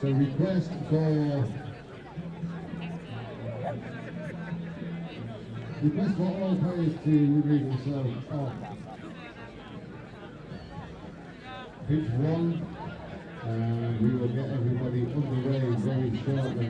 So request for all players to remove themselves off pitch 1, and we will get everybody underway very shortly.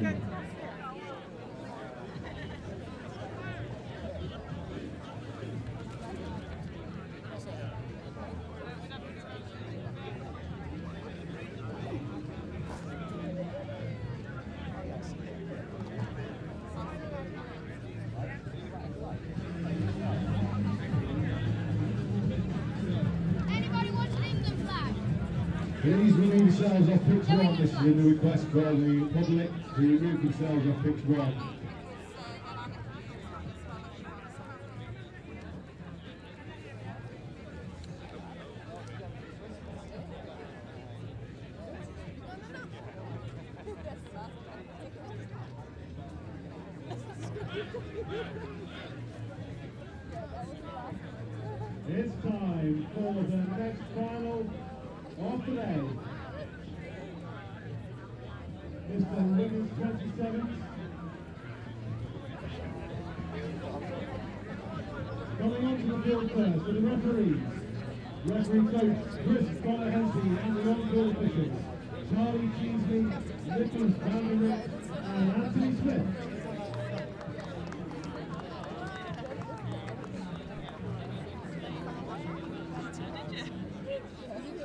Please remove yourselves off pitch 1. This is in the request for the public to remove themselves off pitch 1. It's time for the next final of the day. It's the women's 27th. Coming on to the field first for the referees. Referee coach Chris Bonahensi and the on-field officials Charlie Cheesley, Nicholas Vanderrick and Anthony Smith.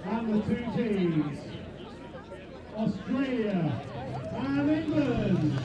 And the two teams, Australia and England.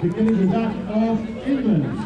Beginning with that of England.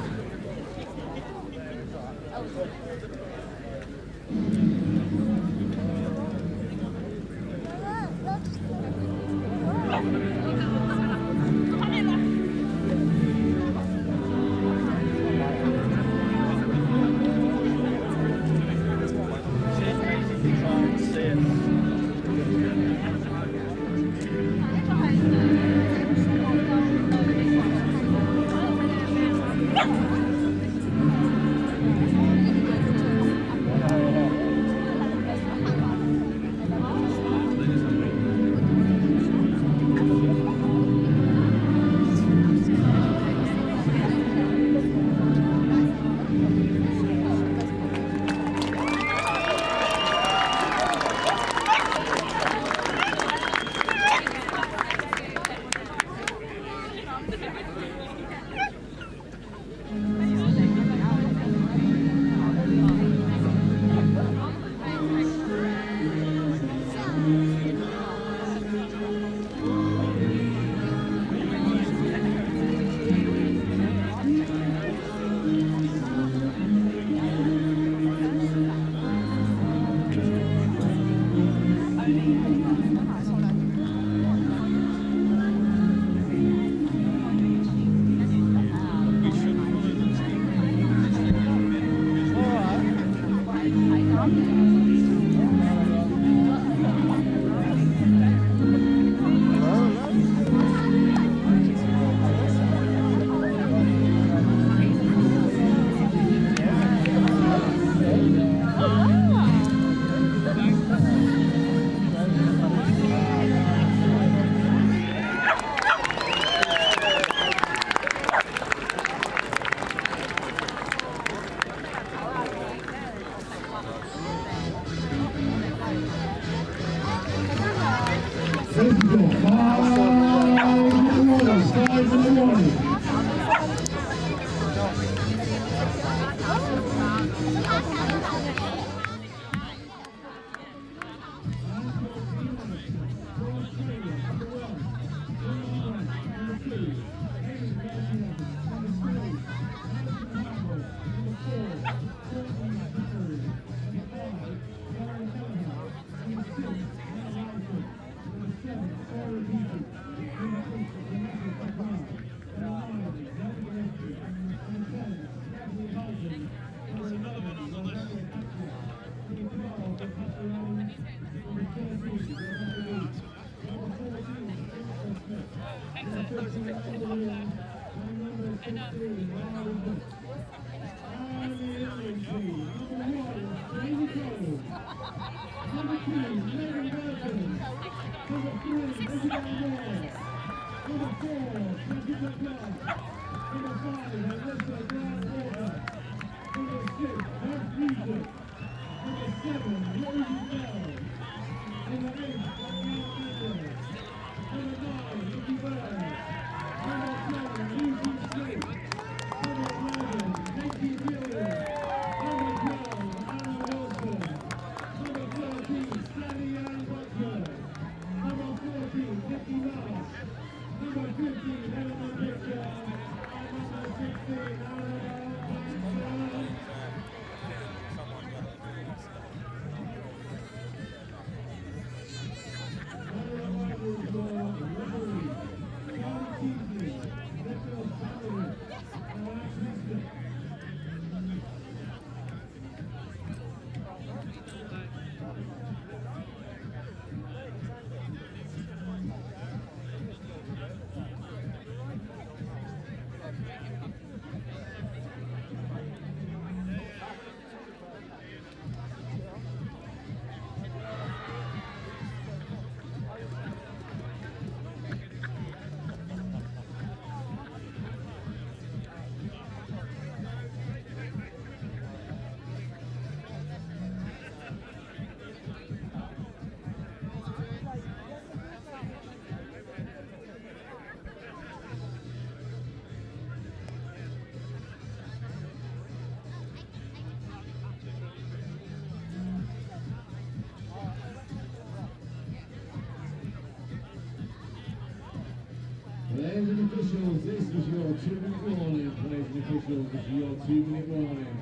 Players and officials, this is your 2-minute warning. Players and officials, this is your 2-minute warning.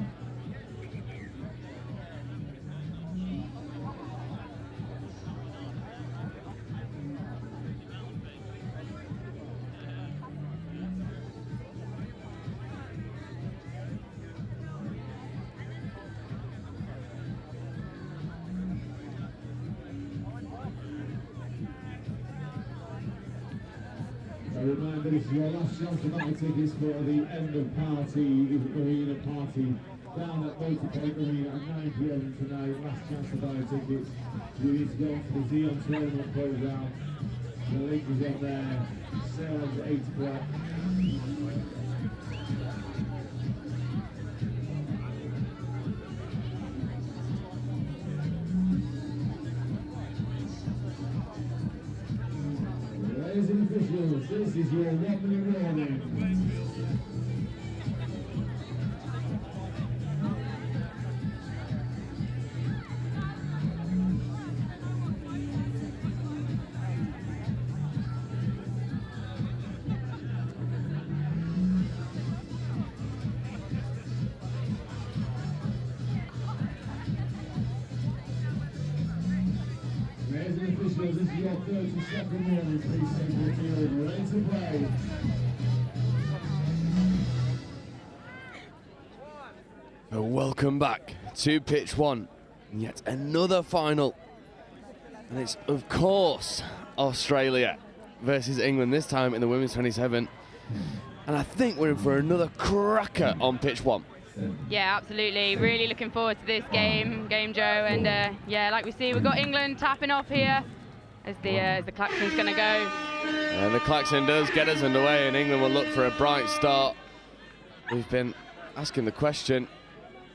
A reminder, this is your last chance to buy tickets for the end of party, arena party down at Motorcade Arena at 9 PM tonight. Last chance to buy tickets. You need to go on to the Xeon tournament program. The link is on there. Sales at 8 o'clock. Ladies and officials, this is your 1-minute warning. Ladies and officials, this is your 30-second warning. Please take your field ready to play. Welcome back to pitch one, and yet another final, and it's of course Australia versus England, this time in the women's 27, and I think we're in for another cracker on pitch one. Yeah, absolutely. Really looking forward to this game, Joe. And yeah, like we see, we've got England tapping off here as the klaxon's going to go. And the klaxon does get us underway, and England will look for a bright start. We've been asking the question,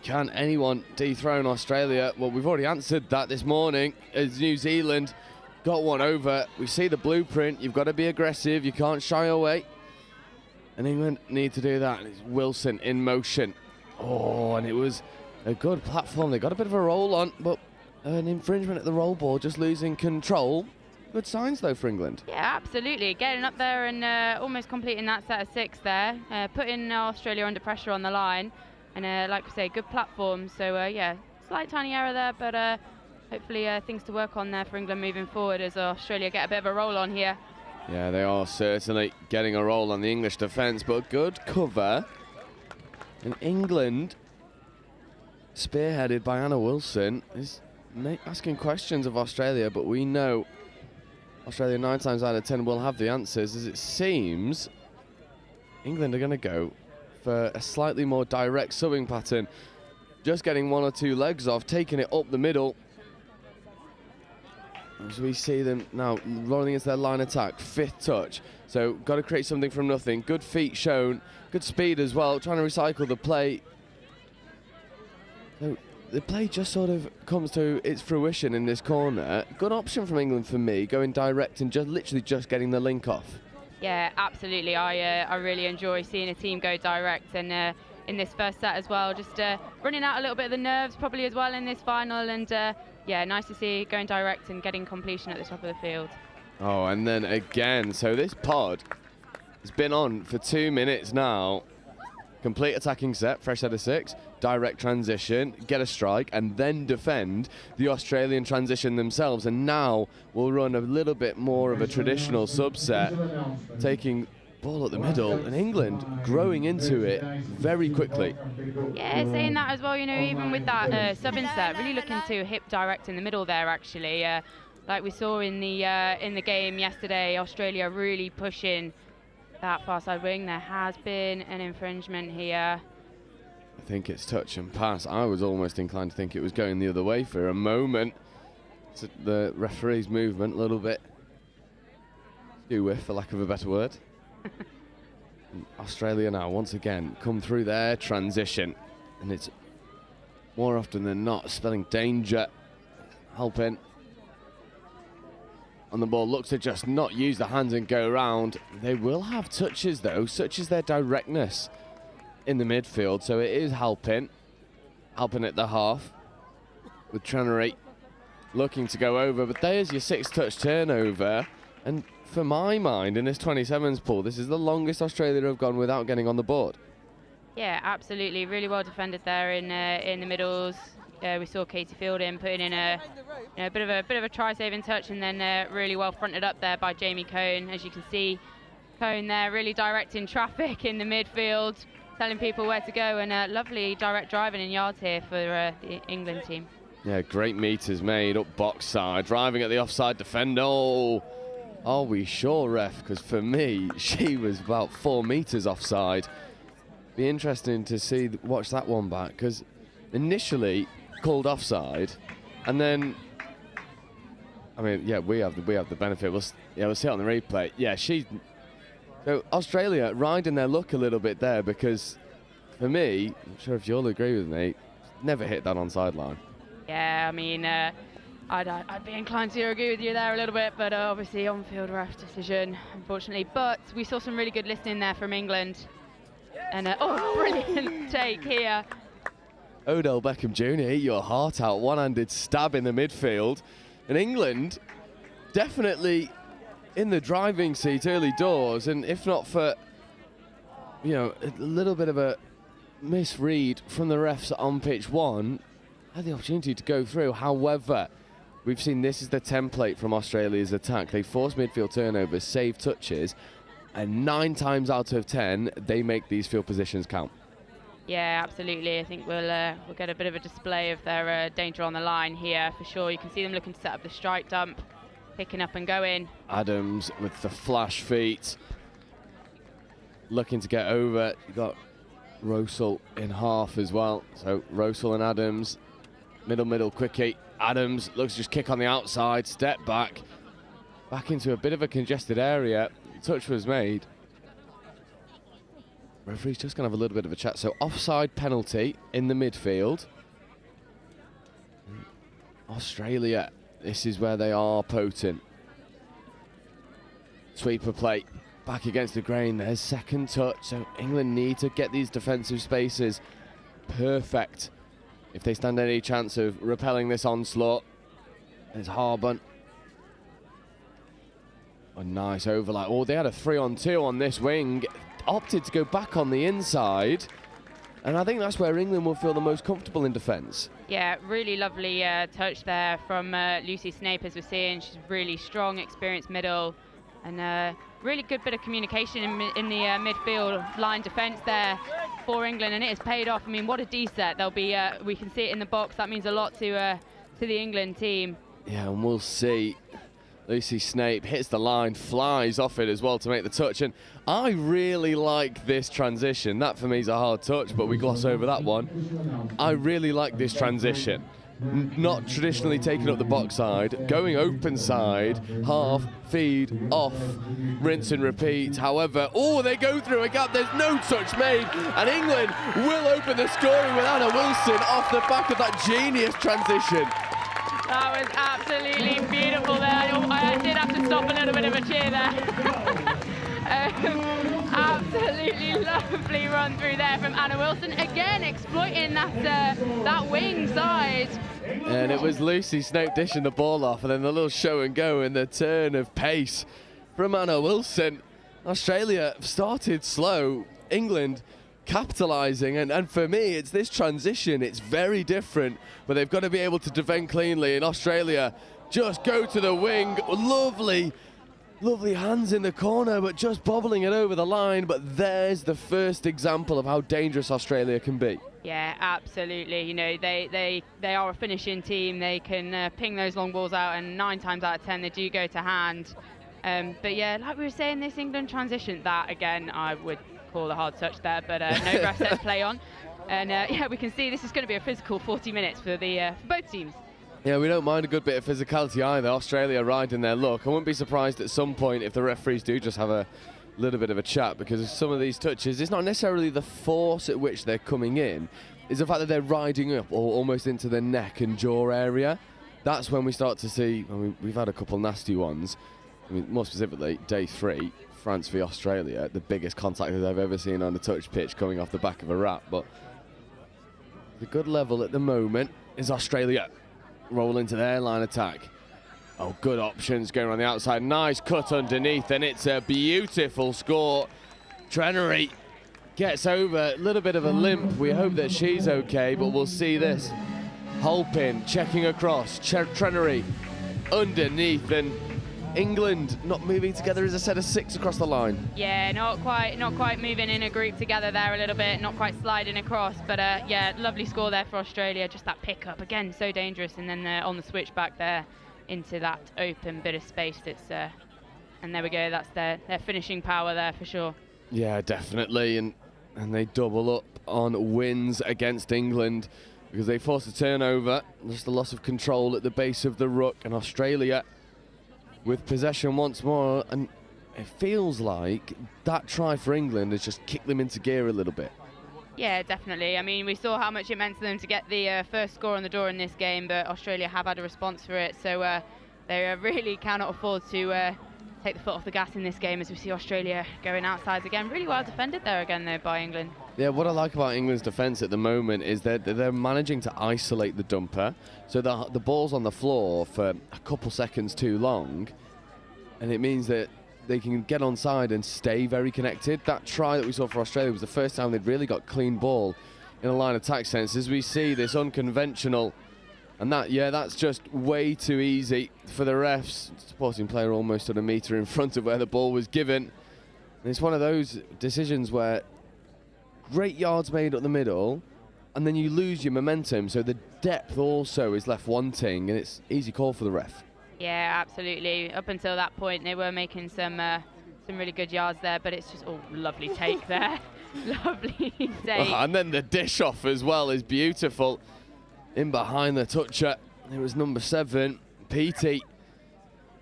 can anyone dethrone Australia? Well, we've already answered that this morning as New Zealand got one over. We see the blueprint. You've got to be aggressive. You can't shy away. And England need to do that. And it's Wilson in motion. Oh, and it was a good platform. They got a bit of a roll on, but an infringement at the roll ball, just losing control. Good signs, though, for England. Yeah, absolutely. Getting up there and almost completing that set of 6 there. Putting Australia under pressure on the line. And like we say, good platform. So, yeah, slight tiny error there, but hopefully things to work on there for England moving forward as Australia get a bit of a roll on here. Yeah, they are certainly getting a roll on the English defence, but good cover. And England, spearheaded by Anna Wilson, is asking questions of Australia, but we know Australia 9 times out of 10 will have the answers. As it seems, England are going to go for a slightly more direct subbing pattern. Just getting 1 or 2 legs off, taking it up the middle. As we see them now rolling into their line attack, 5th touch. So got to create something from nothing. Good feet shown, good speed as well, trying to recycle the play. So the play just sort of comes to its fruition in this corner. Good option from England for me, going direct and literally just getting the link off. Yeah, absolutely. I really enjoy seeing a team go direct, and in this first set as well, just running out a little bit of the nerves probably as well in this final, and yeah, nice to see going direct and getting completion at the top of the field. Oh, and then again, so this pod has been on for 2 minutes now. Complete attacking set, fresh set of 6, direct transition, get a strike, and then defend the Australian transition themselves. And now we'll run a little bit more of a traditional subset, taking ball at the middle, and England growing into it very quickly. Yeah, saying that as well, you know, even with that subbing set, really looking to hip direct in the middle there, actually. Like we saw in the game yesterday, Australia really pushing that far side wing. There has been an infringement here. I think it's touch and pass. I was almost inclined to think it was going the other way for a moment. It's the referee's movement a little bit skew with, for lack of a better word. Australia now once again come through their transition, and it's more often than not spelling danger, helping. On the ball, looks to just not use the hands and go around. They will have touches though, such as their directness in the midfield, so it is helping at the half with Trannery looking to go over, but there's your 6th touch turnover, and for my mind in this 27s pool, this is the longest Australia have gone without getting on the board. Yeah, absolutely, really well defended there in the middles. We saw Katie Fielding putting in a bit of a try-saving touch, and then really well fronted up there by Jamie Cohn. As you can see, Cohn there really directing traffic in the midfield, telling people where to go, and lovely direct driving in yards here for the England team. Yeah, great meters made up box side, driving at the offside defender. Oh, are we sure, ref? Because for me, she was about 4 meters offside. Be interesting to watch that one back, because initially called offside, and then, I mean, yeah, we have the benefit. We'll see it on the replay. Yeah, so Australia riding their luck a little bit there, because for me, I'm sure if you'll agree with me, never hit that onside line. Yeah, I mean, I'd be inclined to agree with you there a little bit, but obviously on-field ref decision, unfortunately. But we saw some really good listening there from England, and brilliant take here. Odell Beckham Jr. hit your heart out, one-handed stab in the midfield. And England definitely in the driving seat early doors, and if not for, a little bit of a misread from the refs on pitch 1, had the opportunity to go through. However, we've seen this is the template from Australia's attack. They force midfield turnovers, save touches, and 9 times out of 10, they make these field positions count. Yeah, absolutely. I think we'll get a bit of a display of their danger on the line here for sure. You can see them looking to set up the strike dump, picking up and going. Adams with the flash feet, looking to get over. You got Rosal in half as well. So Rosal and Adams, middle, quickie. Adams looks to just kick on the outside, step back into a bit of a congested area. Touch was made. Referee's just going to have a little bit of a chat. So offside penalty in the midfield. Australia, this is where they are potent. Sweeper play back against the grain. There's second touch. So England need to get these defensive spaces perfect if they stand any chance of repelling this onslaught. There's Harbin. A nice overlap. Oh, they had a 3-on-2 on this wing. Opted to go back on the inside, and I think that's where England will feel the most comfortable in defence. Yeah, really lovely touch there from Lucy Snape, as we're seeing. She's really strong, experienced middle, and really good bit of communication in the midfield line defence there for England, and it has paid off. I mean, what a D-set. They'll be, we can see it in the box. That means a lot to the England team. Yeah, and we'll see Lucy Snape hits the line, flies off it as well to make the touch, and I really like this transition. That for me is a hard touch, but we gloss over that one. I really like this transition. Not traditionally taking up the box side, going open side, half, feed, off, rinse and repeat. However, they go through a gap, there's no touch made, and England will open the scoring with Anna Wilson off the back of that genius transition. That was absolutely beautiful there. I did have to stop a little bit of a cheer there. Absolutely lovely run through there from Anna Wilson. Again, exploiting that wing side. And it was Lucy Snape dishing the ball off, and then the little show and go and the turn of pace from Anna Wilson. Australia started slow. England capitalising, and for me it's this transition, it's very different, but they've got to be able to defend cleanly, and Australia just go to the wing. Lovely hands in the corner, but just bobbling it over the line. But there's the first example of how dangerous Australia can be. Yeah, absolutely. You know, they are a finishing team. They can ping those long balls out, and 9 times out of 10 they do go to hand. But yeah, like we were saying, this England transition, that again I would call a hard touch there, but no ref set play on. And yeah, we can see this is going to be a physical 40 minutes for both teams. Yeah, we don't mind a good bit of physicality either. Australia riding their luck. I wouldn't be surprised at some point if the referees do just have a little bit of a chat, because some of these touches, it's not necessarily the force at which they're coming in, it's the fact that they're riding up or almost into the neck and jaw area. That's when we start to see, we've had a couple nasty ones. I mean, more specifically, day 3, France v Australia, the biggest contact that I've ever seen on a touch pitch coming off the back of a wrap. But the good level at the moment is Australia rolling to their line attack. Oh, good options going around the outside. Nice cut underneath, and it's a beautiful score. Trenery gets over, a little bit of a limp. We hope that she's okay, but we'll see this. Holpin checking across, Trenery underneath, and England not moving together as a set of 6 across the line. Yeah, not quite moving in a group together there a little bit, not quite sliding across, but yeah, lovely score there for Australia. Just that pick up again, so dangerous, and then on the switch back there into that open bit of space. It's and there we go. That's their finishing power there for sure. Yeah, definitely, and they double up on wins against England because they force a turnover. Just a loss of control at the base of the ruck, and Australia with possession once more, and it feels like that try for England has just kicked them into gear a little bit. Yeah, definitely. I mean, we saw how much it meant to them to get the first score on the door in this game, but Australia have had a response for it, so they really cannot afford to take the foot off the gas in this game, as we see Australia going outsides again. Really well defended there again, though, by England. Yeah, what I like about England's defence at the moment is that they're managing to isolate the dumper, so the ball's on the floor for a couple seconds too long, and it means that they can get onside and stay very connected. That try that we saw for Australia was the first time they'd really got clean ball in a line attack sense. As we see this unconventional, and that's just way too easy for the refs. Supporting player almost at a metre in front of where the ball was given. And it's one of those decisions where great yards made up the middle, and then you lose your momentum, so the depth also is left wanting, and it's easy call for the ref. Yeah, absolutely. Up until that point, they were making some really good yards there, but it's just lovely take there. Lovely take. And then the dish off as well is beautiful. In behind the toucher, it was number 7, Petey.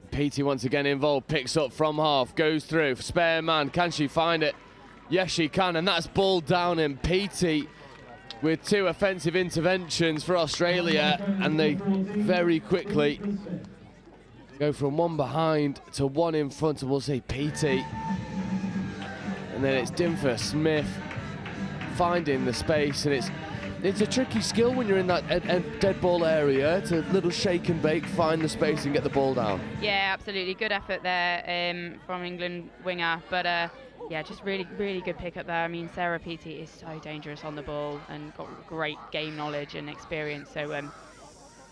Petey once again involved, picks up from half, goes through, spare man, can she find it? Yes, she can, and that's ball down, and Petey with 2 offensive interventions for Australia, and they very quickly go from 1 behind to 1 in front, and we'll see Petey. And then it's Dinfer Smith finding the space, and it's a tricky skill when you're in that dead ball area to little shake and bake, find the space and get the ball down. Yeah, absolutely. Good effort there from England winger, but yeah, just really, really good pick up there. I mean, Sarah Petey is so dangerous on the ball and got great game knowledge and experience. So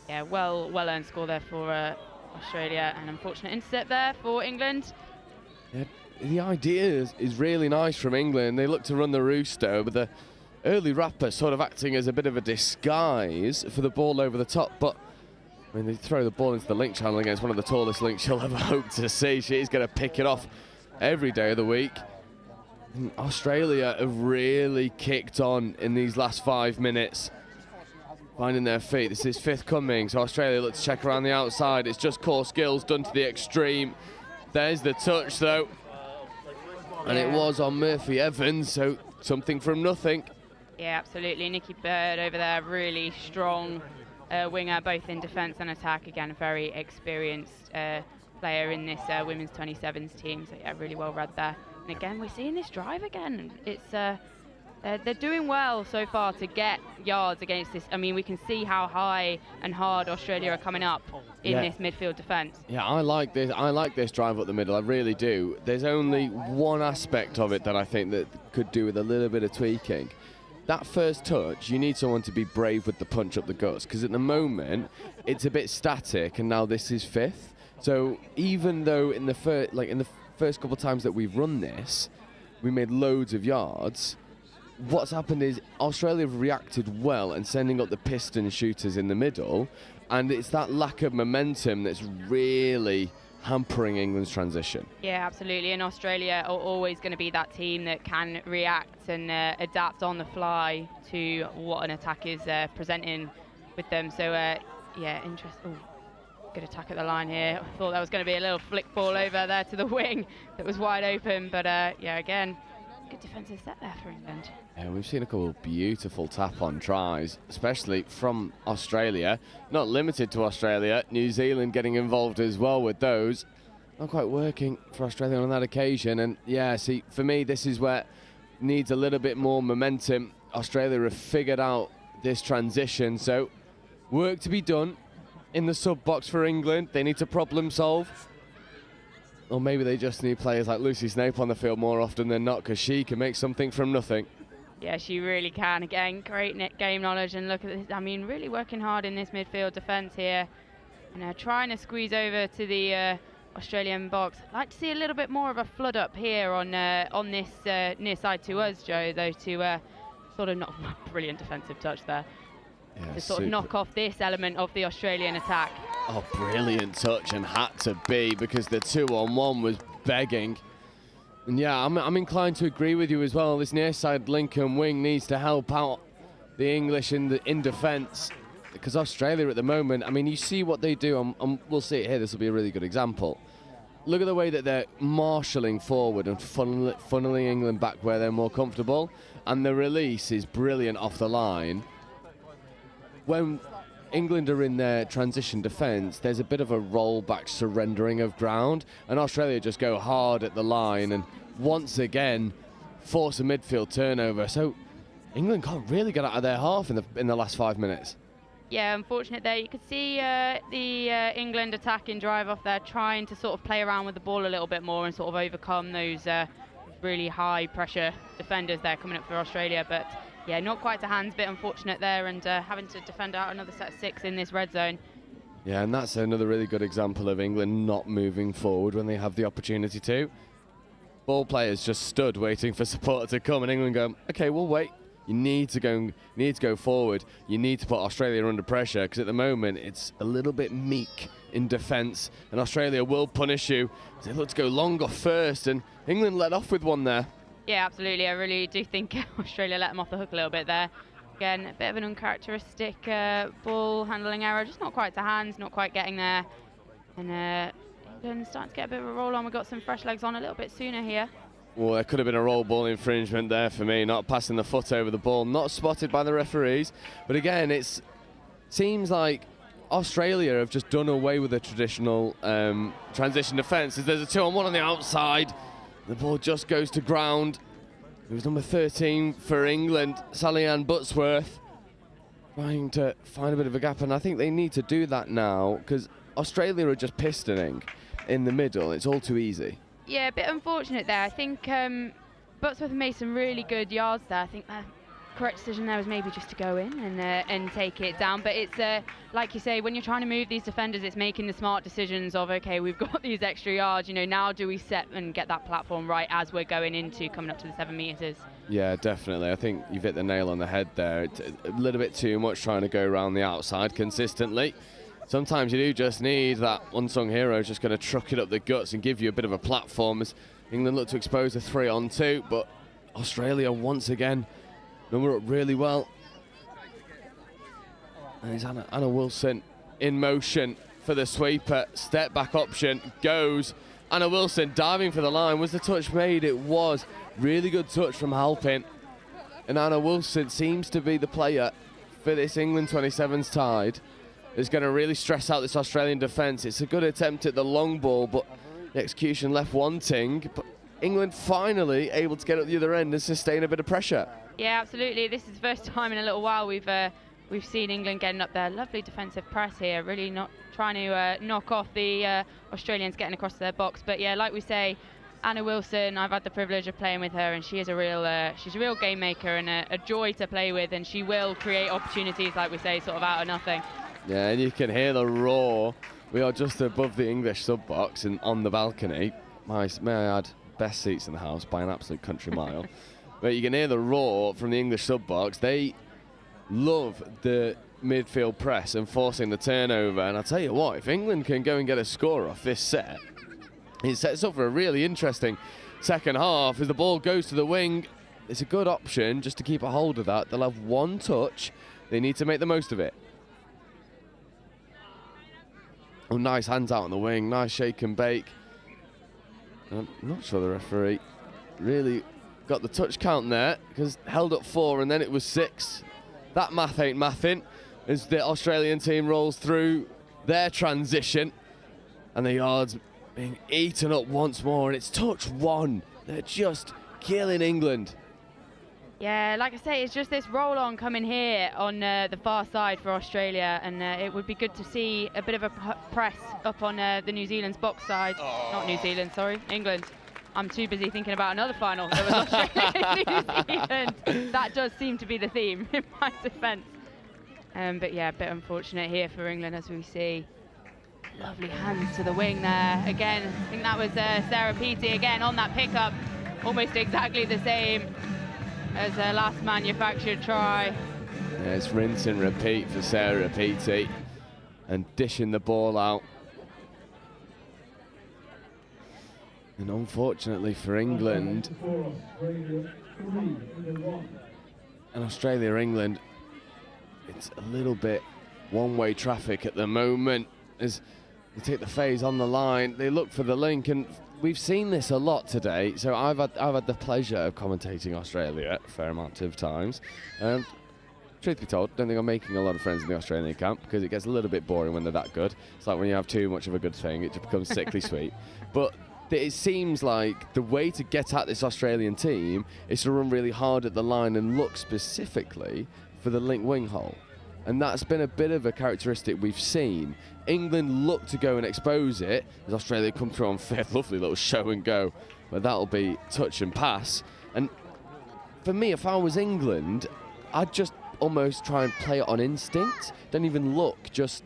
yeah, well earned score there for Australia, and unfortunate intercept there for England. Yeah, the idea is really nice from England. They look to run the rooster, but the early wrapper sort of acting as a bit of a disguise for the ball over the top. But I mean, they throw the ball into the link channel against one of the tallest links you'll ever hope to see. She's going to pick it off every day of the week. And Australia have really kicked on in these last 5 minutes, finding their feet. This is fifth coming, so Australia looks to check around the outside. It's just core skills done to the extreme. There's the touch, though. And it was on Murphy Evans, so something from nothing. Yeah, absolutely. Nikki Bird over there, really strong winger, both in defence and attack. Again, a very experienced player in this women's 27s team. So yeah, really well read there. And again, we're seeing this drive again. It's they're doing well so far to get yards against this. I mean, we can see how high and hard Australia are coming up in this midfield defence. Yeah, I like this. I like this drive up the middle. I really do. There's only one aspect of it that I think that could do with a little bit of tweaking. That first touch, you need someone to be brave with the punch up the guts, because at the moment it's a bit static, and now this is fifth. So even though in the first couple of times that we've run this, we made loads of yards, what's happened is Australia have reacted well and sending up the piston shooters in the middle, and it's that lack of momentum that's really hampering England's transition. Yeah, absolutely. And Australia are always going to be that team that can react and adapt on the fly to what an attack is presenting with them. So, yeah, interesting. Good attack at the line here. I thought that was going to be a little flick ball over there to the wing that was wide open. But, yeah, again, good defensive set there for England. Yeah, we've seen a couple of beautiful tap-on tries, especially from Australia. Not limited to Australia, New Zealand getting involved as well with those. Not quite working for Australia on that occasion. And yeah, see, for me, this is where it needs a little bit more momentum. Australia have figured out this transition, so work to be done in the sub-box for England. They need to problem solve. Or maybe they just need players like Lucy Snape on the field more often than not, because she can make something from nothing. Yeah, she really can. Again, great game knowledge, and look at this. I mean, really working hard in this midfield defence here, and trying to squeeze over to the Australian box. I'd like to see a little bit more of a flood up here on this near side to us, Joe, though, to sort of not brilliant defensive touch there. Yeah, to sort of knock off this element of the Australian attack. Oh, brilliant touch, and had to be, because the 2-on-1 was begging. And yeah, I'm inclined to agree with you as well. This near side Lincoln wing needs to help out the English in defence, because Australia at the moment, I mean, you see what they do, we'll see it here, this will be a really good example. Look at the way that they're marshalling forward and funneling England back where they're more comfortable, and the release is brilliant off the line. When England are in their transition defence, there's a bit of a roll-back surrendering of ground, and Australia just go hard at the line and once again force a midfield turnover. So England can't really get out of their half in the last 5 minutes. Yeah, unfortunate there. You could see the England attacking drive off there, trying to sort of play around with the ball a little bit more and sort of overcome those really high pressure defenders there coming up for Australia. But yeah, not quite to hands, bit unfortunate there, and having to defend out another set of 6 in this red zone. Yeah, and that's another really good example of England not moving forward when they have the opportunity to. Ball players just stood waiting for support to come, and England go, okay, we'll wait. You need to go forward. You need to put Australia under pressure, because at the moment it's a little bit meek in defence, and Australia will punish you. They look to go longer first, and England let off with one there. Yeah, absolutely. I really do think Australia let them off the hook a little bit there. Again, a bit of an uncharacteristic ball handling error, just not quite to hands, not quite getting there. And England starting to get a bit of a roll on. We've got some fresh legs on a little bit sooner here. Well, there could have been a roll ball infringement there for me, not passing the foot over the ball, not spotted by the referees. But again, it seems like Australia have just done away with the traditional transition defence. There's a 2-on-1 on the outside. The ball just goes to ground. It was number 13 for England, Sally-Ann Butsworth, trying to find a bit of a gap, and I think they need to do that now, because Australia are just pistoning in the middle. It's all too easy. Yeah, a bit unfortunate there. I think Butsworth made some really good yards there. I think the correct decision there was maybe just to go in and take it down. But it's, like you say, when you're trying to move these defenders, it's making the smart decisions of, okay, we've got these extra yards, you know, now do we set and get that platform right as we're going into coming up to the 7 metres? Yeah, definitely. I think you've hit the nail on the head there. It's a little bit too much trying to go around the outside consistently. sometimes you do just need that unsung hero just going to truck it up the guts and give you a bit of a platform as England look to expose a 3-on-2, but Australia once again number up really well. And it's Anna Wilson in motion for the sweeper. Step back option goes. Anna Wilson diving for the line. Was the touch made? It was. Really good touch from Halpin. And Anna Wilson seems to be the player for this England 27s tide. Is going to really stress out this Australian defence. It's a good attempt at the long ball, but the execution left wanting. But England finally able to get up the other end and sustain a bit of pressure. Yeah, absolutely. This is the first time in a little while we've seen England getting up there. Lovely defensive press here, really not trying to knock off the Australians getting across their box. But yeah, like we say, Anna Wilson, I've had the privilege of playing with her, and she is she's a real game maker and a joy to play with, and she will create opportunities, like we say, sort of out of nothing. Yeah, and you can hear the roar. We are just above the English sub box and on the balcony. May I add, best seats in the house by an absolute country mile. But you can hear the roar from the English sub box. They love the midfield press and forcing the turnover. And I'll tell you what, if England can go and get a score off this set, it sets up for a really interesting second half as the ball goes to the wing. It's a good option just to keep a hold of that. They'll have one touch. They need to make the most of it. Oh, nice hands out on the wing. Nice shake and bake. I'm not sure the referee really got the touch count there, because held up 4 and then it was 6. That math ain't mathing as the Australian team rolls through their transition and the yards being eaten up once more, and it's touch 1. They're just killing England. Yeah, like I say, it's just this roll-on coming here on the far side for Australia, and it would be good to see a bit of a press up on the New Zealand's box side. Oh. Not New Zealand, sorry, England. I'm too busy thinking about another final. It was Australia and New Zealand. That does seem to be the theme in my defence. But yeah, a bit unfortunate here for England, as we see. Lovely hands to the wing there. Again, I think that was Sarah Peaty again on that pickup. Almost exactly the same as her last manufactured try. Yeah, it's rinse and repeat for Sarah Peaty and dishing the ball out. And unfortunately for England and Australia-England, it's a little bit one-way traffic at the moment as they take the phase on the line. They look for the link, and we've seen this a lot today. So I've had the pleasure of commentating Australia a fair amount of times. And truth be told, don't think I'm making a lot of friends in the Australian camp, because it gets a little bit boring when they're that good. It's like when you have too much of a good thing, it just becomes sickly sweet. But it seems like the way to get at this Australian team is to run really hard at the line and look specifically for the link wing hole. And that's been a bit of a characteristic we've seen. England look to go and expose it as Australia come through on 5th. Lovely little show and go, but that'll be touch and pass. And for me, if I was England, I'd just almost try and play it on instinct. Don't even look, just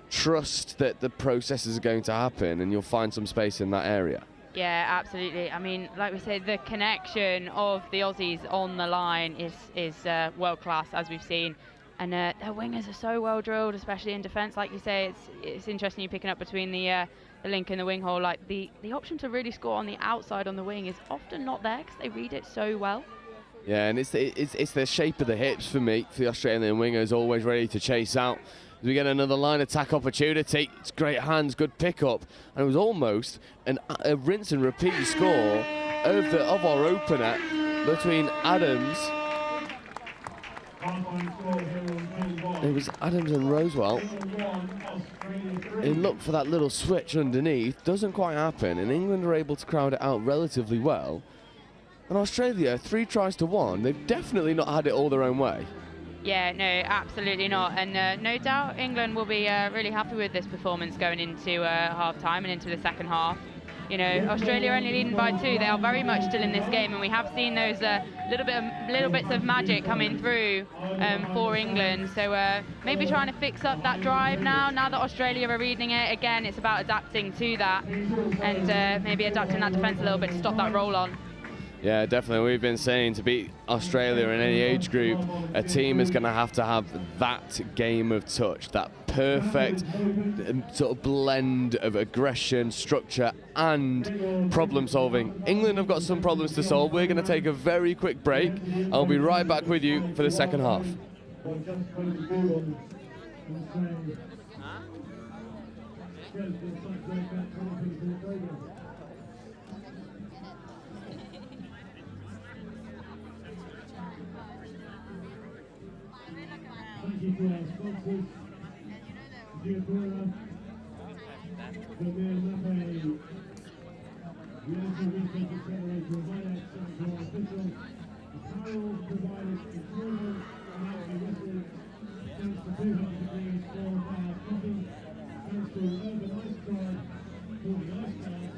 trust that the processes are going to happen and you'll find some space in that area. Yeah, absolutely. I mean, like we said, the connection of the Aussies on the line is world class, as we've seen. And their wingers are so well drilled, especially in defence. Like you say, it's interesting you picking up between the link and the wing hole. Like the option to really score on the outside on the wing is often not there because they read it so well. Yeah, and it's the shape of the hips for me, for the Australian wingers, always ready to chase out. As we get another line attack opportunity, it's great hands, good pickup, and it was almost a rinse and repeat score of our opener between Adams. It was Adams and Rosewell. He looked for that little switch underneath, doesn't quite happen, and England are able to crowd it out relatively well. And Australia, 3 tries to 1, they've definitely not had it all their own way. Yeah, no, absolutely not. And no doubt England will be really happy with this performance going into half-time and into the second half. You know, Australia only leading by 2. They are very much still in this game, and we have seen those little bits of magic coming through for England. So maybe trying to fix up that drive now that Australia are reading it. Again, it's about adapting to that and maybe adapting that defence a little bit to stop that roll on. Yeah, definitely. We've been saying to beat Australia in any age group, a team is going to have that game of touch, that perfect sort of blend of aggression, structure, and problem solving. England have got some problems to solve. We're going to take a very quick break. I'll be right back with you for the second half. Thank you to our sponsors, Giacomo, the Mape, the Local Research Accelerator, Highlights Central Official, apparel provided employment, and outdoor wrestling, thanks to 200 degrees for our cooking, thanks to Urban Ice Drive for the ice bath.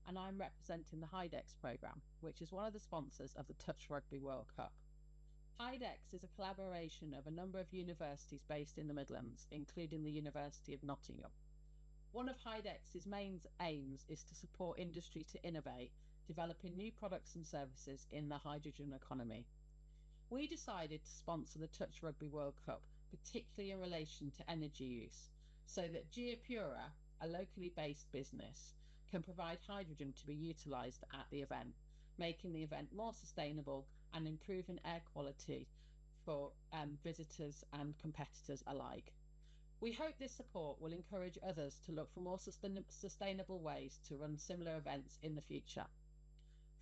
And I'm representing the Highfields programme, which is one of the sponsors of the Touch Rugby World Cup. Highfields is a collaboration of a number of universities based in the Midlands, including the University of Nottingham. One of Highfields' main aims is to support industry to innovate, developing new products and services in the hydrogen economy. We decided to sponsor the Touch Rugby World Cup, particularly in relation to energy use, so that Geopura, a locally based business, can provide hydrogen to be utilised at the event, making the event more sustainable and improving air quality for visitors and competitors alike. We hope this support will encourage others to look for more sustainable ways to run similar events in the future.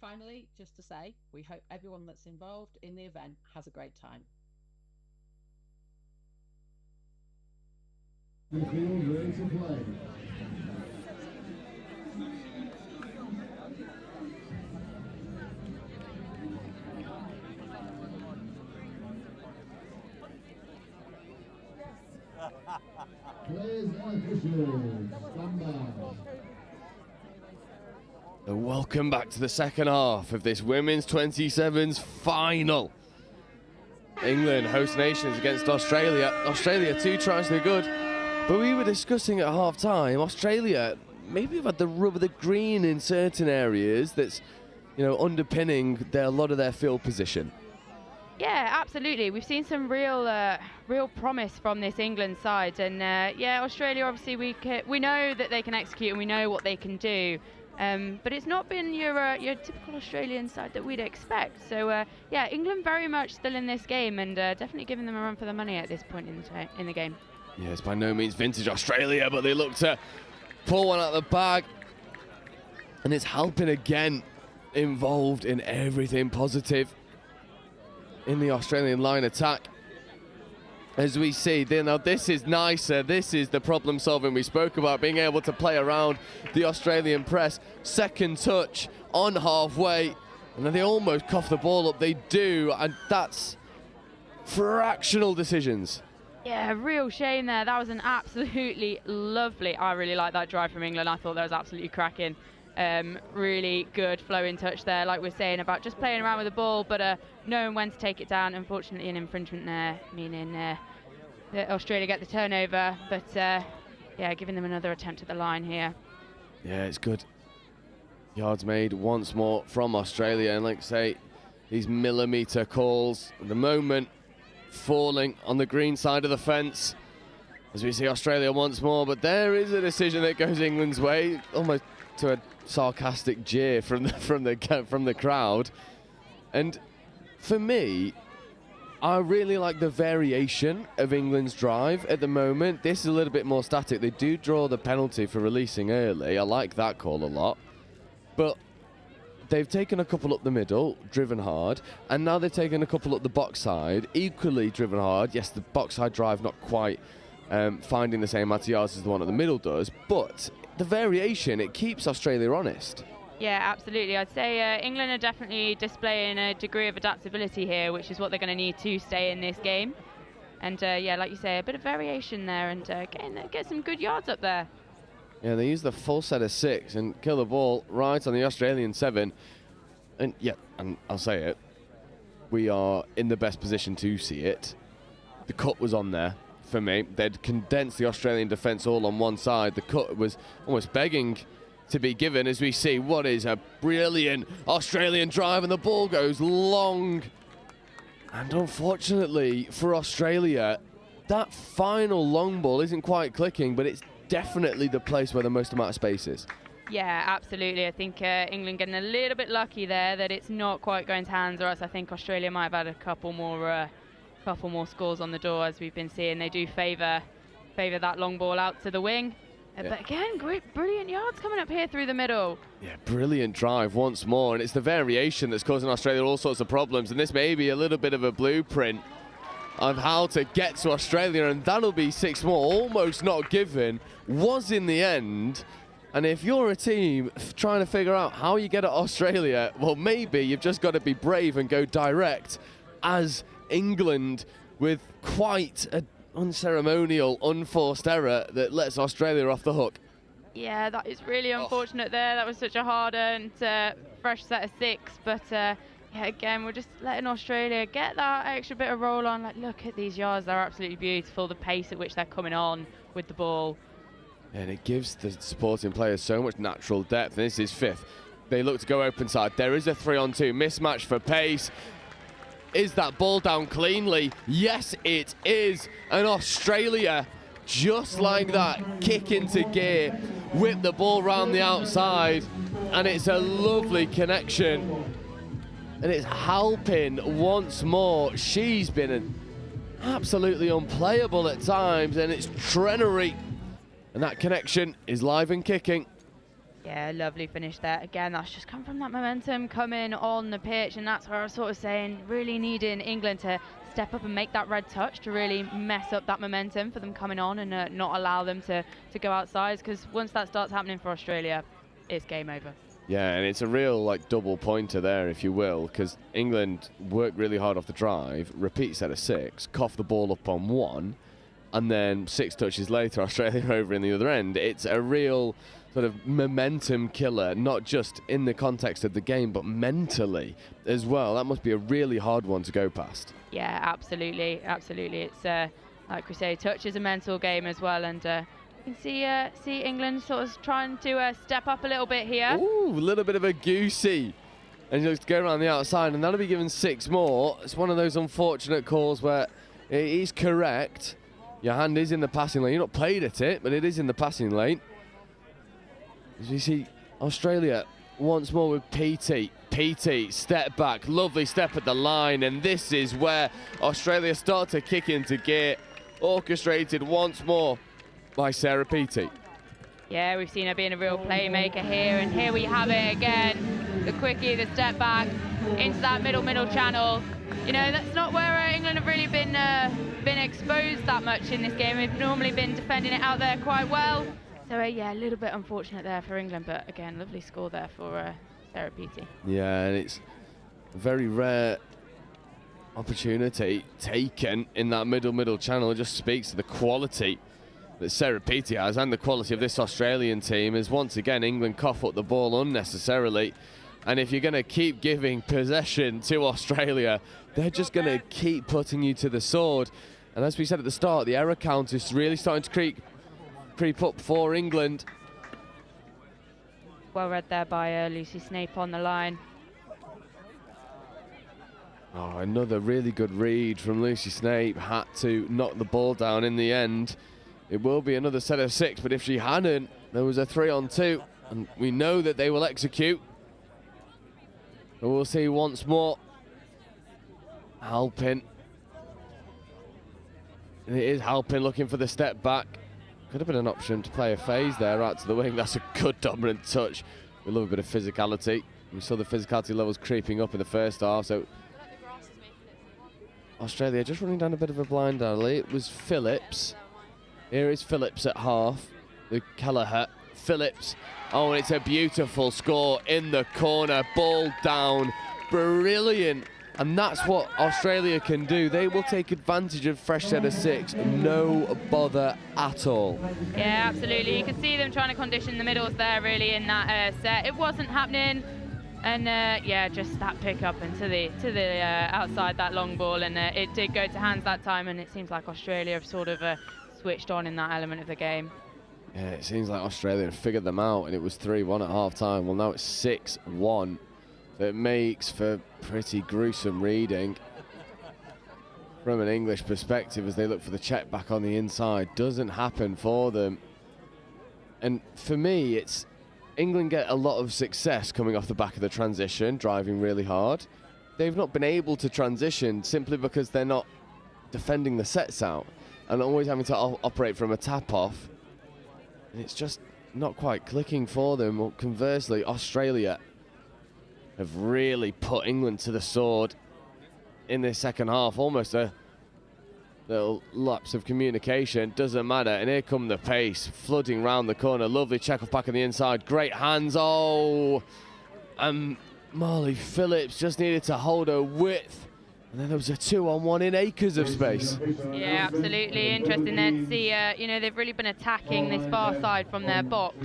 Finally, just to say, we hope everyone that's involved in the event has a great time. The field ready to play. Players and officials, stand by. Welcome back to the second half of this Women's 27s final. England, host nations against Australia. Australia 2 tries to good, but we were discussing at half time, Australia maybe have had the rub of the green in certain areas that's, you know, underpinning a lot of their field position. Yeah, absolutely. We've seen some real promise from this England side, and yeah, Australia obviously we know that they can execute and we know what they can do, but it's not been your typical Australian side that we'd expect. So yeah, England very much still in this game and definitely giving them a run for the money at this point in the game. Yeah, it's by no means vintage Australia, but they look to pull one out of the bag, and it's helping again, involved in everything positive in the Australian line attack. as we see. Now this is nicer. This is the problem solving we spoke about, being able to play around the Australian press. Second touch on halfway, and then they almost cough the ball up. They do, and that's fractional decisions. Yeah, real shame there. That was an absolutely lovely, I really like that drive from England. I thought that was absolutely cracking. Really good flowing touch there, like we're saying about just playing around with the ball, but knowing when to take it down. Unfortunately, an infringement there, meaning that Australia get the turnover, but yeah, giving them another attempt at the line here. Yeah, it's good. Yards made once more from Australia, and like I say, these millimetre calls at the moment falling on the green side of the fence as we see Australia once more, but there is a decision that goes England's way, almost to a sarcastic jeer from the crowd. And for me, I really like the variation of England's drive at the moment. This is a little bit more static. They do draw the penalty for releasing early. I like that call a lot. But they've taken a couple up the middle, driven hard, and now they've taken a couple up the box side, equally driven hard. Yes, the box side drive not quite finding the same amount of yards as the one at the middle does, but the variation, it keeps Australia honest. Yeah, absolutely. I'd say England are definitely displaying a degree of adaptability here, which is what they're going to need to stay in this game. And yeah, like you say, a bit of variation there, and get some good yards up there. Yeah, they use the full set of 6 and kill the ball right on the Australian 7. And yeah, and I'll say it, we are in the best position to see it. The cut was on there for me. They'd condensed the Australian defence all on one side. The cut was almost begging to be given, as we see what is a brilliant Australian drive, and the ball goes long. And unfortunately for Australia, that final long ball isn't quite clicking, but it's definitely the place where the most amount of space is. Yeah, absolutely. I think England getting a little bit lucky there that it's not quite going to hands, or else I think Australia might have had a couple more scores on the door, as we've been seeing. They do favour that long ball out to the wing. But again, brilliant yards coming up here through the middle. Yeah, brilliant drive once more, and it's the variation that's causing Australia all sorts of problems, and this may be a little bit of a blueprint of how to get to Australia, and that'll be 6 more, almost not given, was in the end. And if you're a team trying to figure out how you get at Australia, well, maybe you've just got to be brave and go direct, as England, with quite a unceremonial, unforced error that lets Australia off the hook. Yeah, that is really unfortunate there. That was such a hard-earned, fresh set of 6. But, yeah, again, we're just letting Australia get that extra bit of roll on. Like, look at these yards. They're absolutely beautiful. The pace at which they're coming on with the ball. And it gives the supporting players so much natural depth. And this is 5th. They look to go open side. There is a 3-on-2 mismatch for pace. Is that ball down cleanly? Yes, it is. And Australia, just like that, kick into gear, whip the ball round the outside, and it's a lovely connection. And it's Halpin once more. She's been absolutely unplayable at times, and it's Trenery. And that connection is live and kicking. Yeah, lovely finish there. Again, that's just come from that momentum coming on the pitch, and that's where I was sort of saying, really needing England to step up and make that red touch to really mess up that momentum for them coming on, and not allow them to go outside, because once that starts happening for Australia, it's game over. Yeah, and it's a real double pointer there, if you will, because England worked really hard off the drive, repeat set of 6, cough the ball up on 1, and then 6 touches later, Australia over in the other end. It's a real sort of momentum killer, not just in the context of the game, but mentally as well. That must be a really hard one to go past. Yeah, absolutely, absolutely. It's like we say, touch is a mental game as well, and you can see England sort of trying to step up a little bit here. Ooh, a little bit of a goosey, and just go around the outside, and that'll be given 6 more. It's one of those unfortunate calls where it is correct. Your hand is in the passing lane. You're not played at it, but it is in the passing lane. As we see Australia once more with PT. PT, step back, lovely step at the line, and this is where Australia start to kick into gear. Orchestrated once more by Sarah PT. Yeah, we've seen her being a real playmaker here, and here we have it again. The quickie, the step back into that middle channel. You know, that's not where England have really been exposed that much in this game. We've normally been defending it out there quite well. So yeah, a little bit unfortunate there for England, but again, lovely score there for Sarah Peaty. Yeah, and it's a very rare opportunity taken in that middle channel. It just speaks to the quality that Sarah Peaty has and the quality of this Australian team, as once again England cough up the ball unnecessarily. And if you're going to keep giving possession to Australia, they're just going to keep putting you to the sword. And as we said at the start, the error count is really starting to creep up for England. Well read there by Lucy Snape on the line. Oh, another really good read from Lucy Snape. Had to knock the ball down in the end. It will be another set of 6, but if she hadn't, there was a 3-on-2, and we know that they will execute. But we'll see once more. Halpin. And it is Halpin looking for the step back. Could have been an option to play a phase there out to the wing. That's a good dominant touch. We love a bit of physicality. We saw the physicality levels creeping up in the first half, so Australia just running down a bit of a blind alley. It was Phillips. Here is Phillips at half. The Kelleher. Phillips. Oh, and it's a beautiful score in the corner. Ball down. Brilliant. And that's what Australia can do. They will take advantage of fresh set of 6. No bother at all. Yeah, absolutely. You can see them trying to condition the middles there really in that set. It wasn't happening. And yeah, just that pick up into the outside that long ball, and it did go to hands that time, and it seems like Australia have sort of switched on in that element of the game. Yeah, it seems like Australia had figured them out, and it was 3-1 at half-time. Well, now it's 6-1. So it makes for pretty gruesome reading from an English perspective as they look for the check back on the inside. Doesn't happen for them. And for me, it's England get a lot of success coming off the back of the transition, driving really hard. They've not been able to transition simply because they're not defending the sets out and always having to operate from a tap-off. And it's just not quite clicking for them. Well, conversely, Australia have really put England to the sword in this second half. Almost a little lapse of communication. Doesn't matter. And here come the pace, flooding round the corner. Lovely check-off back on the inside. Great hands. Oh! And Marley Phillips just needed to hold her width. And then there was a 2-on-1 in acres of space. Yeah, absolutely. Interesting there to see, you know, they've really been attacking this far side from their box.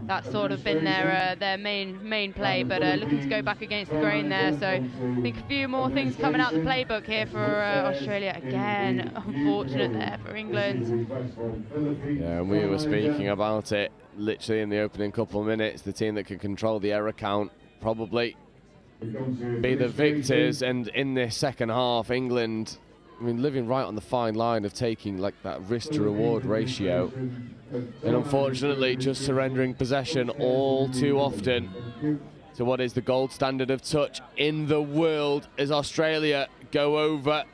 That's sort of been their main play, but looking to go back against the grain there. So I think a few more things coming out the playbook here for Australia. Again, unfortunate there for England. Yeah, and we were speaking about it literally in the opening couple of minutes. The team that can control the error count probably be the victors, and in this second half, England, I mean, living right on the fine line of taking like that risk to reward ratio, and unfortunately just surrendering possession all too often to what is the gold standard of touch in the world as Australia go over,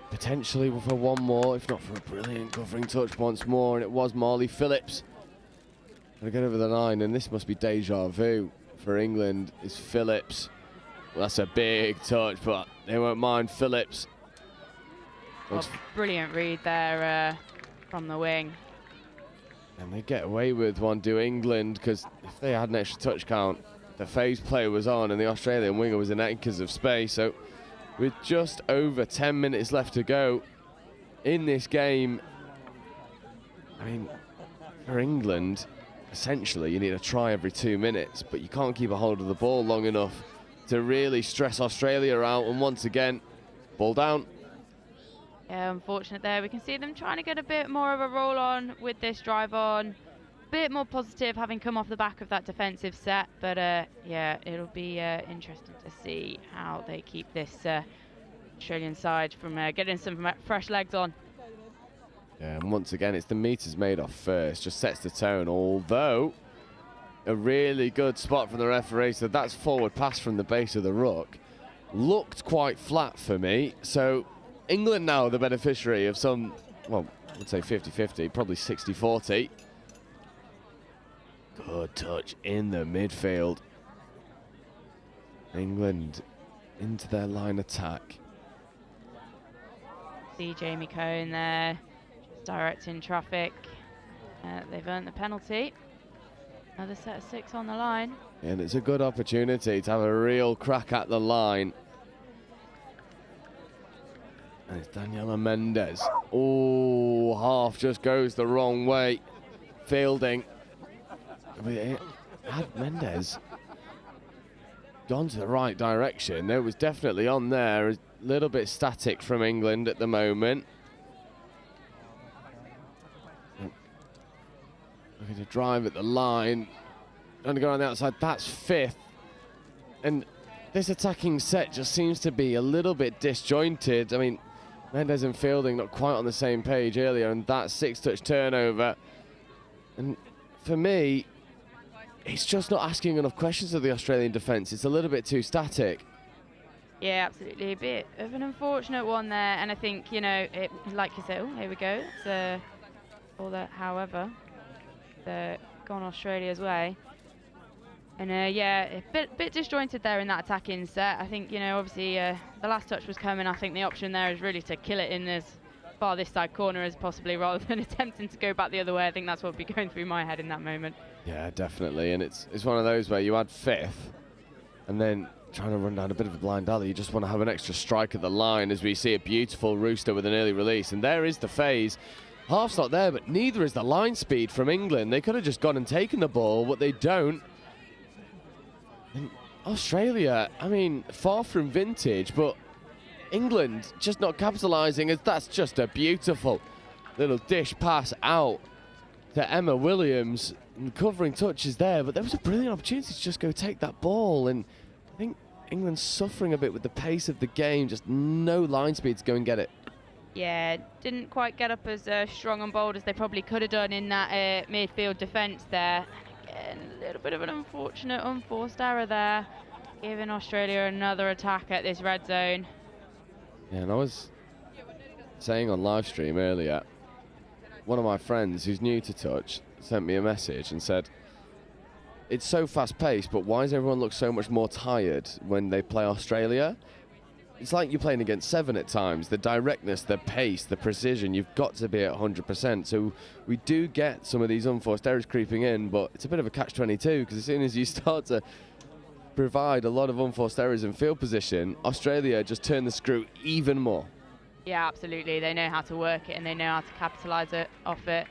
potentially for one more, if not for a brilliant covering touch once more, and it was Marley Phillips gonna get over the line, and this must be deja vu for England. Is Phillips. Well, that's a big touch, but they won't mind Phillips. Oh, brilliant read there from the wing. And they get away with one, do England, because if they had an extra touch count, the phase play was on and the Australian winger was in acres of space. So with just over 10 minutes left to go in this game, I mean, for England, essentially you need a try every 2 minutes, but you can't keep a hold of the ball long enough to really stress Australia out. And once again, ball down. Yeah, unfortunate there. We can see them trying to get a bit more of a roll on with this drive on. A bit more positive having come off the back of that defensive set. But yeah, it'll be interesting to see how they keep this Australian side from getting some fresh legs on. Yeah, and once again, it's the meters made off first. Just sets the tone, although a really good spot from the referee. So that's forward pass from the base of the ruck. Looked quite flat for me. So England now the beneficiary of some, well, I would say 50-50, probably 60-40. Good touch in the midfield. England into their line attack. See Jamie Cohn there, directing traffic. They've earned the penalty. Another set of 6 on the line. And it's a good opportunity to have a real crack at the line. And it's Daniela Mendes. Oh, half just goes the wrong way. Fielding. Had Mendes gone to the right direction, it was definitely on there. A little bit static from England at the moment. Looking to drive at the line. Trying to go on the outside. That's 5th. And this attacking set just seems to be a little bit disjointed. I mean, Mendes and Fielding not quite on the same page earlier, and that 6-touch turnover. And for me, it's just not asking enough questions of the Australian defence. It's a little bit too static. Yeah, absolutely. A bit of an unfortunate one there. And I think, you know, like you said, oh, here we go. It's all that, however, gone Australia's way. And yeah, a bit disjointed there in that attacking set. I think, you know, obviously the last touch was coming. I think the option there is really to kill it in as far this side corner as possibly, rather than attempting to go back the other way. I think that's what would be going through my head in that moment. Yeah, definitely. And it's one of those where you add 5th and then trying to run down a bit of a blind alley. You just want to have an extra strike at the line, as we see a beautiful rooster with an early release. And there is the phase. Half's not there, but neither is the line speed from England. They could have just gone and taken the ball, but they don't. And Australia, I mean, far from vintage, but England just not capitalising, as that's just a beautiful little dish pass out to Emma Williams. And covering touches there, but there was a brilliant opportunity to just go take that ball. And I think England's suffering a bit with the pace of the game, just no line speed to go and get it. Yeah, didn't quite get up as strong and bold as they probably could have done in that midfield defence there. And again, a little bit of an unfortunate unforced error there, giving Australia another attack at this red zone. Yeah, and I was saying on live stream earlier, one of my friends who's new to touch sent me a message and said, it's so fast-paced, but why does everyone look so much more tired when they play Australia? It's like you're playing against 7 at times. The directness, the pace, the precision, you've got to be at 100%. So we do get some of these unforced errors creeping in, but it's a bit of a catch-22, because as soon as you start to provide a lot of unforced errors in field position, Australia just turn the screw even more. Yeah, absolutely. They know how to work it, and they know how to capitalise off it.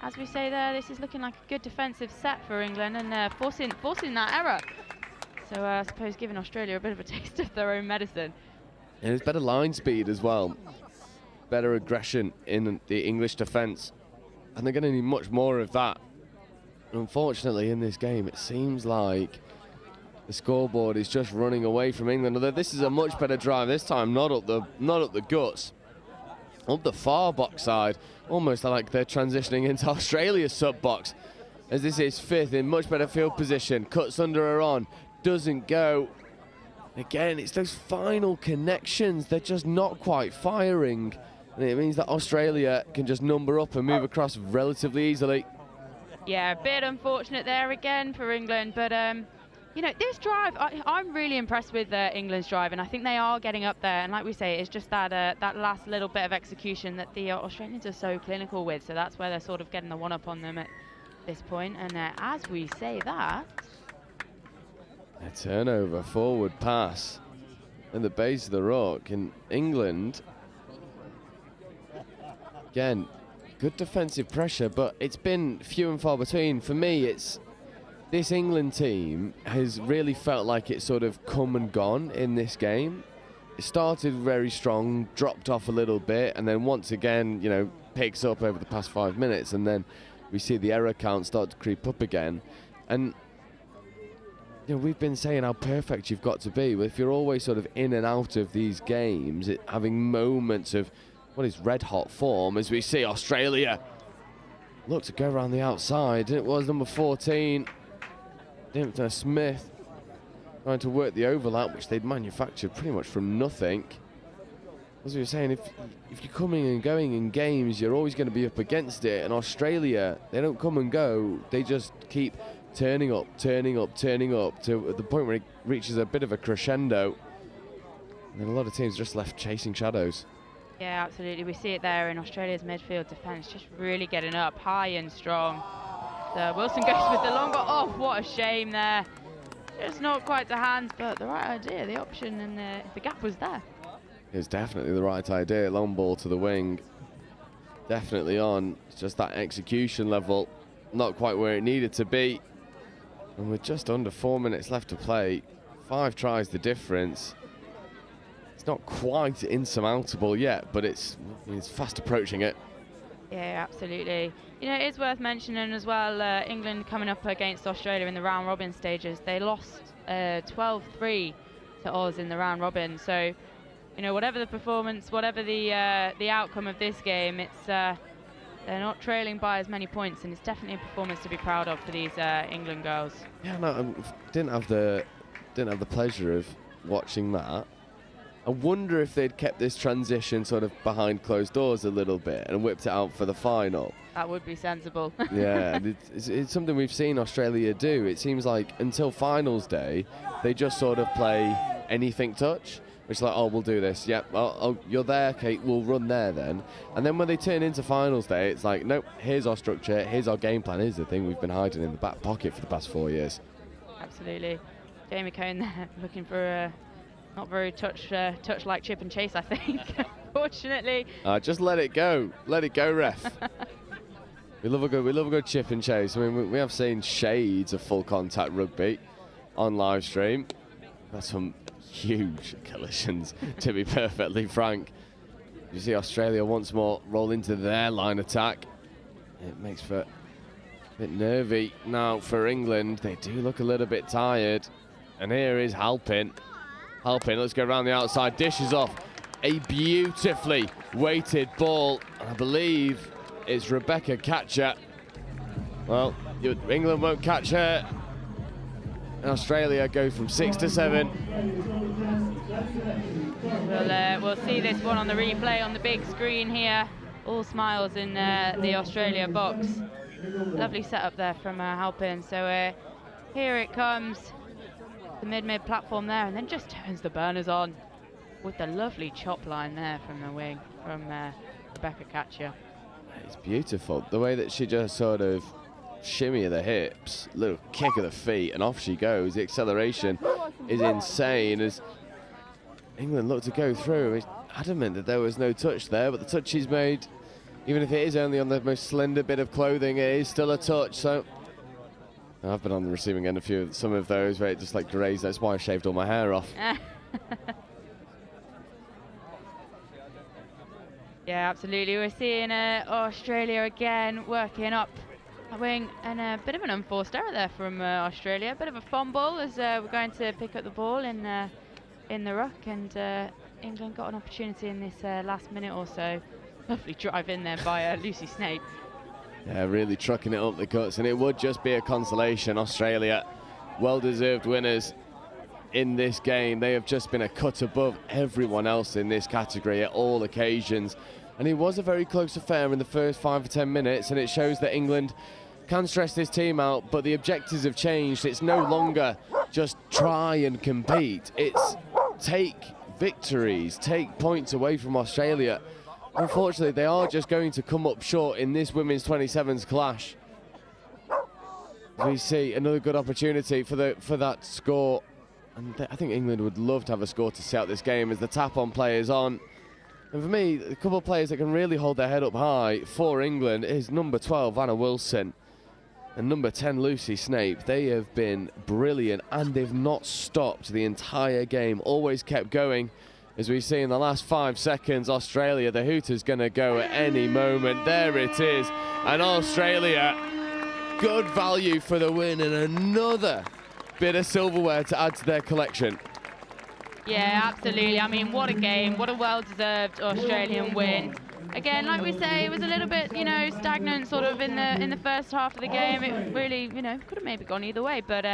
As we say there, this is looking like a good defensive set for England, and forcing that error. So I suppose giving Australia a bit of a taste of their own medicine. And it's better line speed as well. Better aggression in the English defence. And they're going to need much more of that. Unfortunately, in this game, it seems like the scoreboard is just running away from England. Although this is a much better drive this time, not up the guts. Up the far box side, almost like they're transitioning into Australia's sub box, as this is 5th in much better field position. Cuts under her on, doesn't go. Again, it's those final connections, they're just not quite firing. And it means that Australia can just number up and move across relatively easily. Yeah, a bit unfortunate there again for England, but you know, this drive, I'm really impressed with England's drive, and I think they are getting up there. And like we say, it's just that that last little bit of execution that the Australians are so clinical with. So that's where they're sort of getting the one-up on them at this point. And as we say that, a turnover, forward pass at the base of the rock, and England, again, good defensive pressure, but it's been few and far between. For me, it's this England team has really felt like it's sort of come and gone in this game. It started very strong, dropped off a little bit, and then once again, you know, picks up over the past 5 minutes, and then we see the error count start to creep up again. And you know, we've been saying how perfect you've got to be, but if you're always sort of in and out of these games, having moments of what is red-hot form, as we see Australia look to go around the outside. It was number 14. Smith trying to work the overlap, which they'd manufactured pretty much from nothing. As we were saying, if you're coming and going in games, you're always going to be up against it. And Australia, they don't come and go. They just keep turning up to the point where it reaches a bit of a crescendo. And then a lot of teams are just left chasing shadows. Yeah, absolutely. We see it there in Australia's midfield defence, just really getting up high and strong. So Wilson goes with the long ball. Oh, what a shame there. Just not quite to hand, but the right idea, the option, and the gap was there. It's definitely the right idea. Long ball to the wing. Definitely on. It's just that execution level, not quite where it needed to be. And with just under 4 minutes left to play, 5 tries the difference. It's not quite insurmountable yet, but it's fast approaching it. Yeah, absolutely. You know, it is worth mentioning as well, England coming up against Australia in the round robin stages. They lost 12-3 to Oz in the round robin. So, you know, whatever the performance, whatever the outcome of this game, it's they're not trailing by as many points, and it's definitely a performance to be proud of for these England girls. Yeah, no, didn't have the pleasure of watching that. I wonder if they'd kept this transition sort of behind closed doors a little bit and whipped it out for the final. That would be sensible. Yeah, it's something we've seen Australia do. It seems like until finals day, they just sort of play anything touch, which is like, oh, we'll do this. Yep, oh, you're there, Kate, we'll run there then. And then when they turn into finals day, it's like, nope, here's our structure, here's our game plan, here's the thing we've been hiding in the back pocket for the past 4 years. Absolutely. Jamie Cohn there looking for a not very touch-like chip and chase, I think, unfortunately. Just let it go. Let it go, ref. We love a good chip and chase. I mean, we have seen shades of full contact rugby on live stream. That's some huge collisions, to be perfectly frank. You see Australia once more roll into their line attack. It makes for a bit nervy now for England. They do look a little bit tired. And here is Halpin. Halpin, let's go around the outside, dishes off a beautifully weighted ball. I believe it's Rebecca Catcher. Well, England won't catch her. And Australia go from 6 to 7. We'll see this one on the replay on the big screen here. All smiles in the Australia box. Lovely setup there from Halpin. So here it comes. The mid platform there, and then just turns the burners on with the lovely chop line there from the wing from Rebecca Catcher. It's beautiful the way that she just sort of shimmy of the hips, little kick of the feet, and off she goes. The acceleration is insane as England look to go through. It's adamant that there was no touch there, but the touch she's made, even if it is only on the most slender bit of clothing, it is still a touch. So I've been on the receiving end of some of those where it just like grazed. That's why I shaved all my hair off. Yeah, absolutely. We're seeing Australia again working up a wing, and a bit of an unforced error there from Australia. A bit of a fumble as we're going to pick up the ball in the ruck, and England got an opportunity in this last minute or so. Lovely drive in there by Lucy Snape. Yeah, really trucking it up the guts, and it would just be a consolation. Australia, well-deserved winners in this game. They have just been a cut above everyone else in this category at all occasions. And it was a very close affair in the first 5 or 10 minutes, and it shows that England can stress this team out, but the objectives have changed. It's no longer just try and compete. It's take victories, take points away from Australia. Unfortunately, they are just going to come up short in this women's 27s clash. We see another good opportunity for that score. And I think England would love to have a score to see out this game as the tap-on play is on. And for me, a couple of players that can really hold their head up high for England is number 12, Anna Wilson, and number 10, Lucy Snape. They have been brilliant, and they've not stopped the entire game, always kept going. As we see in the last 5 seconds, Australia, the hooter's going to go at any moment. There it is. And Australia, good value for the win, and another bit of silverware to add to their collection. Yeah, absolutely. I mean, what a game. What a well-deserved Australian win. Again, like we say, it was a little bit, you know, stagnant sort of in the first half of the game. It really, you know, could have maybe gone either way. But,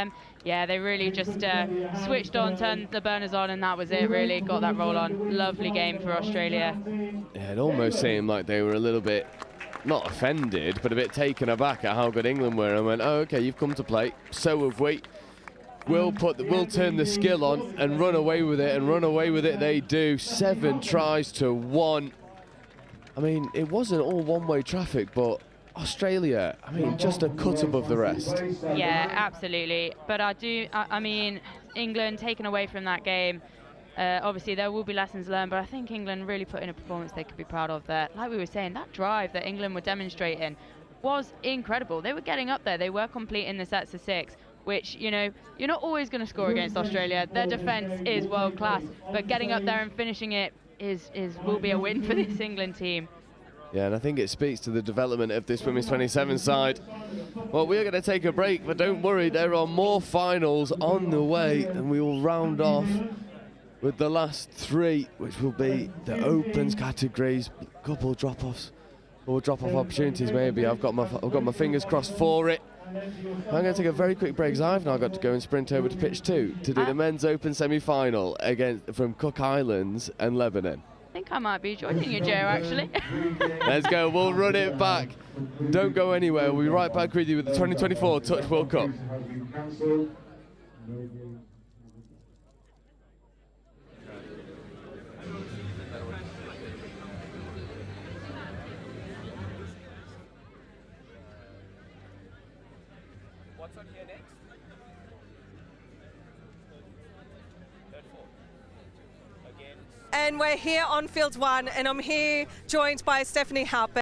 yeah, they really just switched on, turned the burners on, and that was it, really. Got that roll on. Lovely game for Australia. Yeah, it almost seemed like they were a little bit, not offended, but a bit taken aback at how good England were. And went, oh, OK, you've come to play. So have we. We'll turn the skill on and run away with it, and run away with it they do. 7 tries to 1. I mean, it wasn't all one-way traffic, but Australia, I mean, just a cut above the rest. Yeah, absolutely. But I mean, England taken away from that game. Obviously, there will be lessons learned, but I think England really put in a performance they could be proud of there. Like we were saying, that drive that England were demonstrating was incredible. They were getting up there. They were completing the sets of 6, which, you know, you're not always going to score against Australia. Their defence is world class, but getting up there and finishing it will be a win for this England team. Yeah, and I think it speaks to the development of this Women's 27 side. Well, we're going to take a break, but don't worry, there are more finals on the way, and we will round off with the last 3, which will be the opens categories, couple drop-offs, or drop-off opportunities maybe. I've got my fingers crossed for it. I'm going to take a very quick break, because I've now got to go and sprint over to pitch 2 to do the men's open semi-final from Cook Islands and Lebanon. I think I might be joining you, Joe, actually. Let's go, we'll run it back. Don't go anywhere, we'll be right back with you with the 2024 Touch World Cup. What's on here next? And we're here on Field 1, and I'm here joined by Stephanie Halpern.